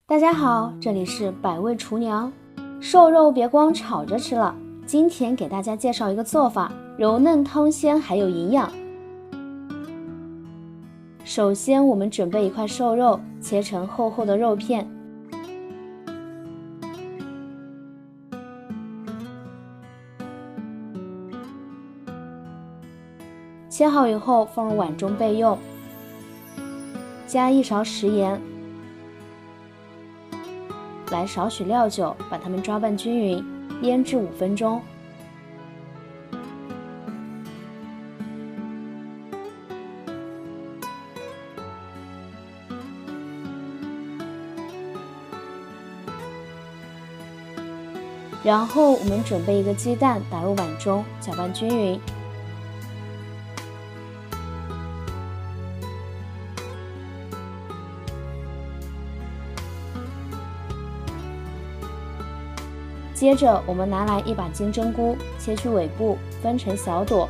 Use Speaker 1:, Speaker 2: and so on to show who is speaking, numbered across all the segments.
Speaker 1: 大家好，这里是百味厨娘。瘦肉别光炒着吃了，今天给大家介绍一个做法，柔嫩汤鲜还有营养。首先我们准备一块瘦肉，切成厚厚的肉片。切好以后放入碗中备用，加1勺食盐，来少许料酒，把它们抓拌均匀，腌制5分钟。然后我们准备一个鸡蛋，打入碗中，搅拌均匀。接着我们拿来一把金针菇，切去尾部，分成小朵。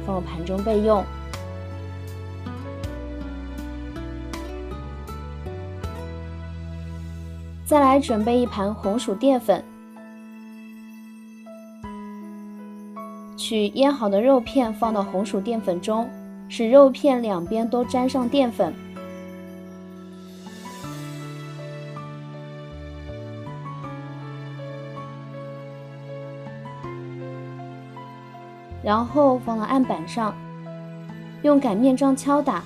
Speaker 1: 放入盘中备用。再来准备一盘红薯淀粉，取腌好的肉片放到红薯淀粉中，使肉片两边都沾上淀粉。然后放到案板上，用擀面杖敲打。